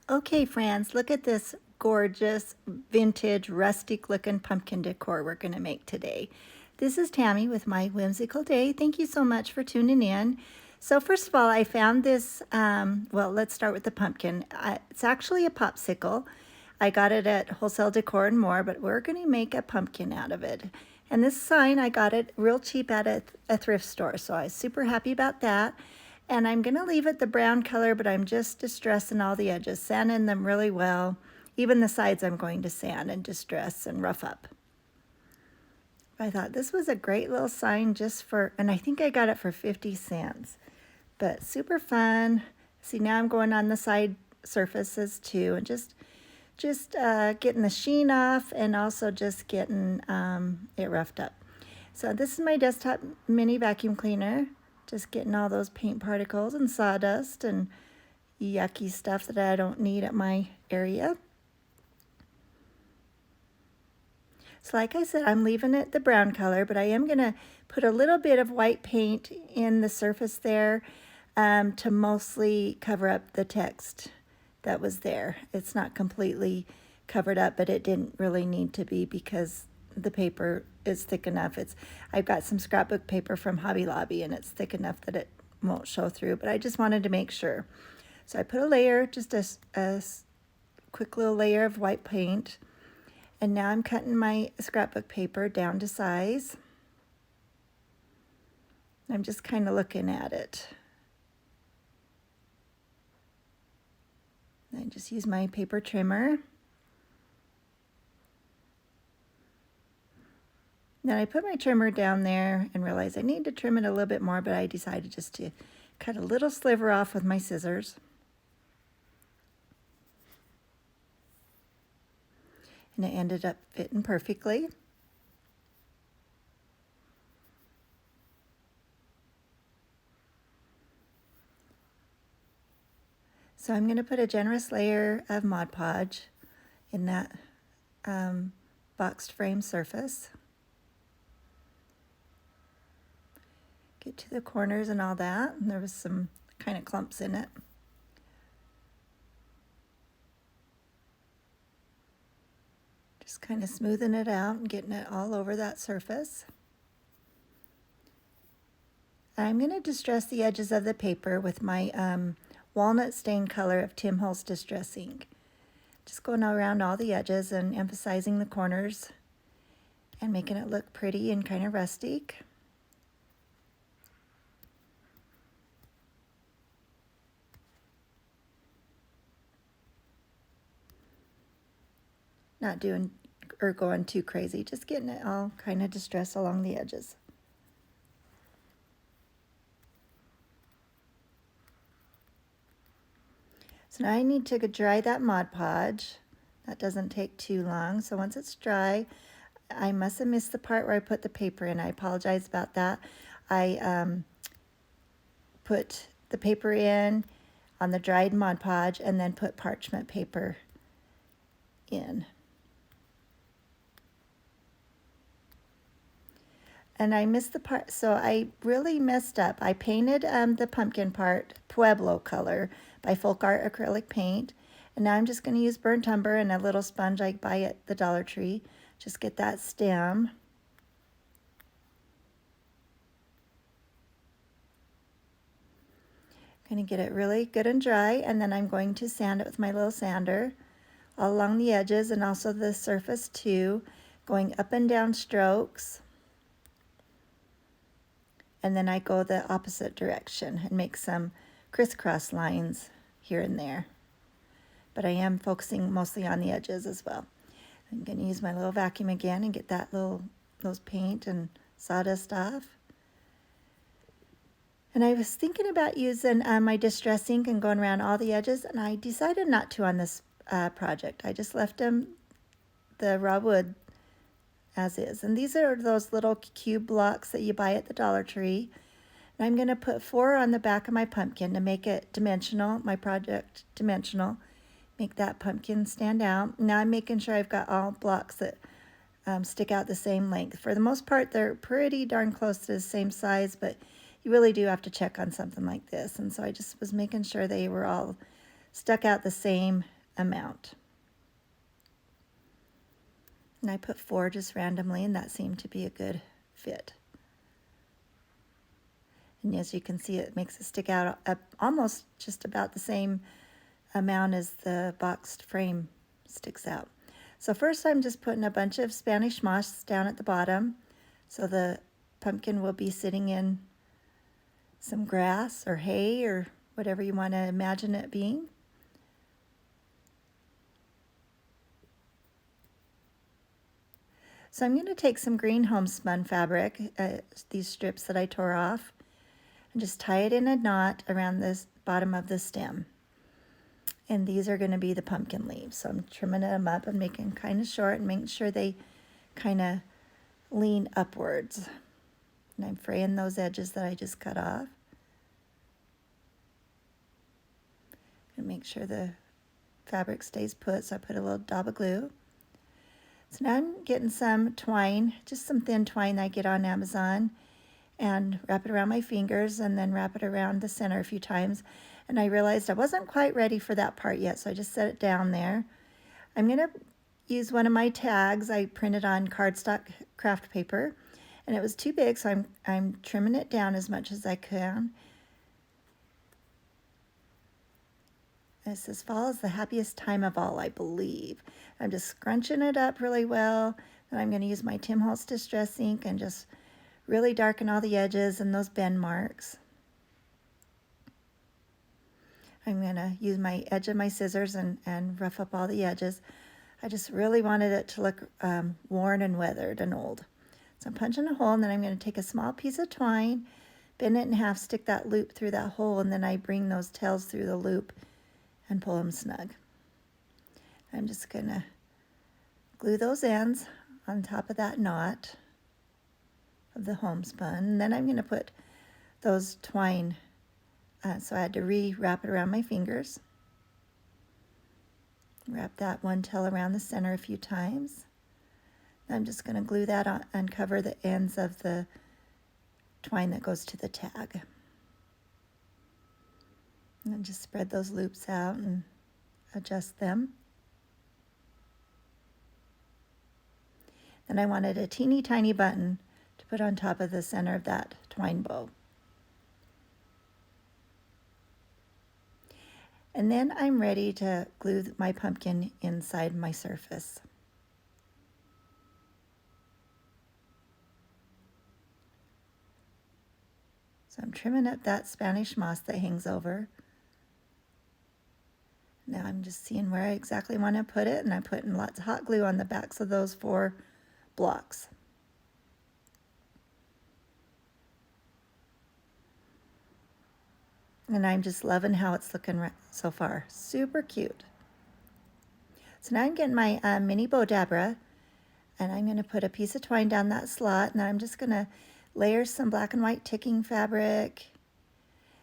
Okay, friends, look at this gorgeous, vintage, rustic looking pumpkin decor we're going to make today. This is Tammy with my Whimsical Day. Thank you so much for tuning in. So first of all, I found this, well, let's start with the pumpkin. It's actually a popsicle. I got it at Wholesale Decor N More, but we're going to make a pumpkin out of it. And this sign, I got it real cheap at a thrift store, so I was super happy about that. And I'm going to leave it the brown color, but I'm just distressing all the edges, sanding them really well. Even the sides I'm going to sand and distress and rough up. I thought this was a great little sign just for, and I think I got it for 50 cents. But super fun. See, now I'm going on the side surfaces too, and just getting the sheen off and also just getting it roughed up. So this is my desktop mini vacuum cleaner. Just getting all those paint particles and sawdust and yucky stuff that I don't need at my area. So like I said, I'm leaving it the brown color, but I am going to put a little bit of white paint in the surface there to mostly cover up the text that was there. It's not completely covered up, but it didn't really need to be because the paper is thick enough. I've got some scrapbook paper from Hobby Lobby and it's thick enough that it won't show through, but I just wanted to make sure. So I put a layer, just a quick little layer of white paint. And now I'm cutting my scrapbook paper down to size. I'm just kind of looking at it. I just use my paper trimmer. Then I put my trimmer down there and realized I need to trim it a little bit more, but I decided just to cut a little sliver off with my scissors. And it ended up fitting perfectly. So I'm going to put a generous layer of Mod Podge in that boxed frame surface. Get to the corners and all that, and there was some kind of clumps in it. Just kind of smoothing it out and getting it all over that surface. I'm going to distress the edges of the paper with my walnut stain color of Tim Holtz Distressing. Just going around all the edges and emphasizing the corners and making it look pretty and kind of rustic. Not doing or going too crazy, just getting it all kind of distressed along the edges. So now I need to dry that Mod Podge. That doesn't take too long. So once it's dry, I must have missed the part where I put the paper in. I apologize about that. I put the paper in on the dried Mod Podge and then put parchment paper in. And I missed the part, so I really messed up. I painted the pumpkin part Pueblo color by Folk Art acrylic paint. And now I'm just going to use burnt umber and a little sponge I buy at the Dollar Tree. Just get that stem. Going to get it really good and dry, and then I'm going to sand it with my little sander all along the edges and also the surface too, going up and down strokes. And then I go the opposite direction and make some crisscross lines here and there. But I am focusing mostly on the edges as well. I'm going to use my little vacuum again and get those paint and sawdust off. And I was thinking about using my Distress ink and going around all the edges, and I decided not to on this project. I just left them the raw wood as is. And these are those little cube blocks that you buy at the Dollar Tree. And I'm going to put 4 on the back of my pumpkin to make it dimensional, my project dimensional. Make that pumpkin stand out. Now I'm making sure I've got all blocks that stick out the same length. For the most part, they're pretty darn close to the same size, but you really do have to check on something like this. And so I just was making sure they were all stuck out the same amount. And I put 4 just randomly, and that seemed to be a good fit. And as you can see, it makes it stick out up almost just about the same amount as the boxed frame sticks out. So first I'm just putting a bunch of Spanish moss down at the bottom, so the pumpkin will be sitting in some grass or hay or whatever you want to imagine it being. So I'm going to take some green homespun fabric, these strips that I tore off, and just tie it in a knot around the bottom of the stem. And these are going to be the pumpkin leaves. So I'm trimming them up and making kind of short and making sure they kind of lean upwards. And I'm fraying those edges that I just cut off. And make sure the fabric stays put, so I put a little dab of glue. So now I'm getting some twine, just some thin twine that I get on Amazon, and wrap it around my fingers and then wrap it around the center a few times. And I realized I wasn't quite ready for that part yet, so I just set it down there. I'm going to use one of my tags I printed on cardstock craft paper, and it was too big, so I'm trimming it down as much as I can. It says fall is the happiest time of all, I believe. I'm just scrunching it up really well. And I'm going to use my Tim Holtz Distress ink and just really darken all the edges and those bend marks. I'm going to use my edge of my scissors and rough up all the edges. I just really wanted it to look worn and weathered and old. So I'm punching a hole, and then I'm going to take a small piece of twine, bend it in half, stick that loop through that hole, and then I bring those tails through the loop and pull them snug. I'm just going to glue those ends on top of that knot of the homespun. And then I'm going to put those twine, so I had to re-wrap it around my fingers. Wrap that one tail around the center a few times. I'm just going to glue that on and cover the ends of the twine that goes to the tag. And then just spread those loops out and adjust them. And I wanted a teeny tiny button to put on top of the center of that twine bow. And then I'm ready to glue my pumpkin inside my surface. So I'm trimming up that Spanish moss that hangs over. Now I'm just seeing where I exactly want to put it, and I'm putting lots of hot glue on the backs of those 4 blocks. And I'm just loving how it's looking so far. Super cute. So now I'm getting my mini bow dabra, and I'm going to put a piece of twine down that slot, and then I'm just going to layer some black and white ticking fabric.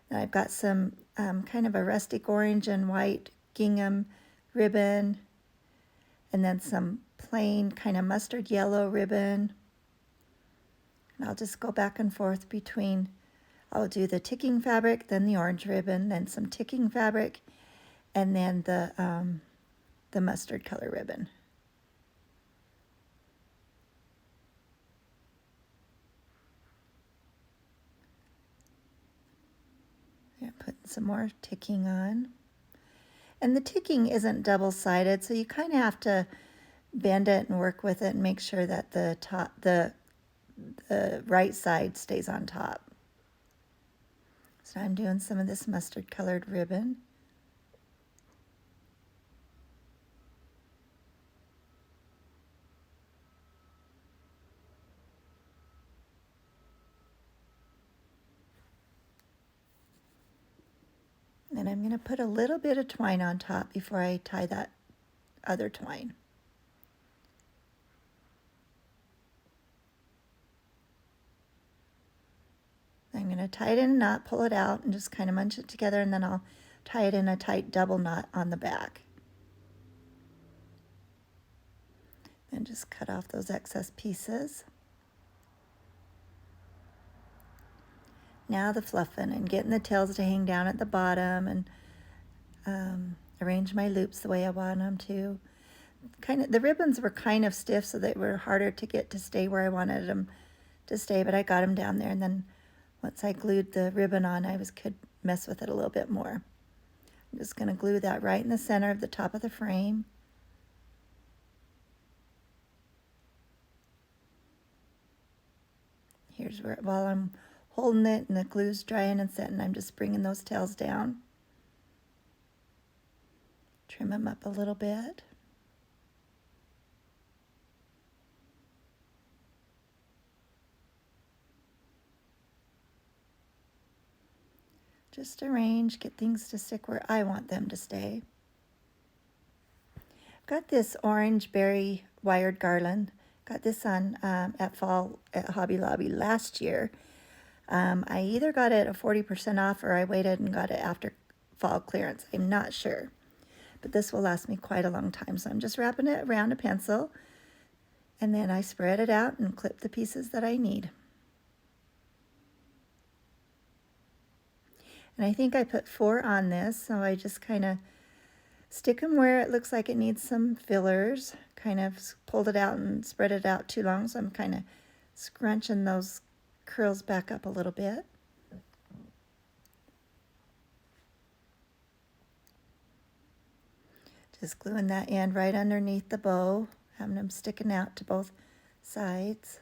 And I've got some kind of a rustic orange and white gingham ribbon, and then some plain kind of mustard yellow ribbon. And I'll just go back and forth between, I'll do the ticking fabric, then the orange ribbon, then some ticking fabric, and then the mustard color ribbon. Putting some more ticking on. And the ticking isn't double-sided, so you kind of have to bend it and work with it and make sure that the right side stays on top. So I'm doing some of this mustard colored ribbon. And I'm going to put a little bit of twine on top before I tie that other twine. I'm going to tie it in a knot, pull it out, and just kind of munch it together, and then I'll tie it in a tight double knot on the back. And just cut off those excess pieces. Now the fluffing and getting the tails to hang down at the bottom and arrange my loops the way I want them to. The ribbons were kind of stiff, so they were harder to get to stay where I wanted them to stay, but I got them down there, and then once I glued the ribbon on, could mess with it a little bit more. I'm just going to glue that right in the center of the top of the frame. Here's where, while I'm holding it and the glue's drying and setting, I'm just bringing those tails down. Trim them up a little bit. Just arrange, get things to stick where I want them to stay. I've got this orange berry wired garland. Got this on at Hobby Lobby last year. I either got it at 40% off or I waited and got it after fall clearance. I'm not sure. But this will last me quite a long time. So I'm just wrapping it around a pencil, and then I spread it out and clip the pieces that I need. And I think I put 4 on this, so I just kind of stick them where it looks like it needs some fillers. Kind of pulled it out and spread it out too long, so I'm kind of scrunching those curls back up a little bit. Just gluing that end right underneath the bow, having them sticking out to both sides.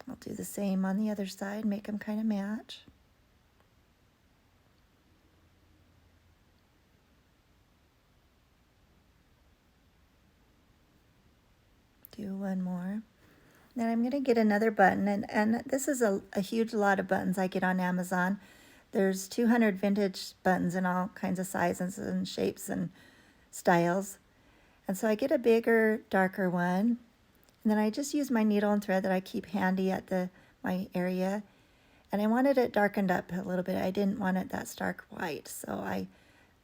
I'll do the same on the other side, make them kind of match. Do one more. Then I'm going to get another button, and this is a huge lot of buttons I get on Amazon. There's 200 vintage buttons in all kinds of sizes and shapes and styles. And so I get a bigger, darker one. And then I just use my needle and thread that I keep handy at my area. And I wanted it darkened up a little bit. I didn't want it that stark white. So I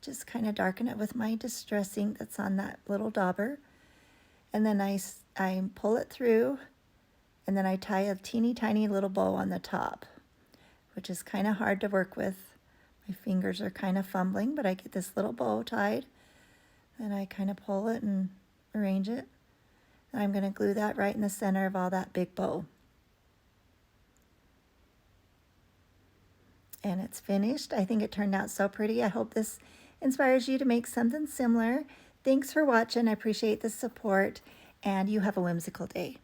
just kind of darken it with my distress ink that's on that little dauber. And then I pull it through, and then I tie a teeny tiny little bow on the top, which is kind of hard to work with. My fingers are kind of fumbling, but I get this little bow tied. Then I kind of pull it and arrange it. And I'm going to glue that right in the center of all that big bow. And it's finished. I think it turned out so pretty. I hope this inspires you to make something similar. Thanks for watching. I appreciate the support, and you have a whimsical day.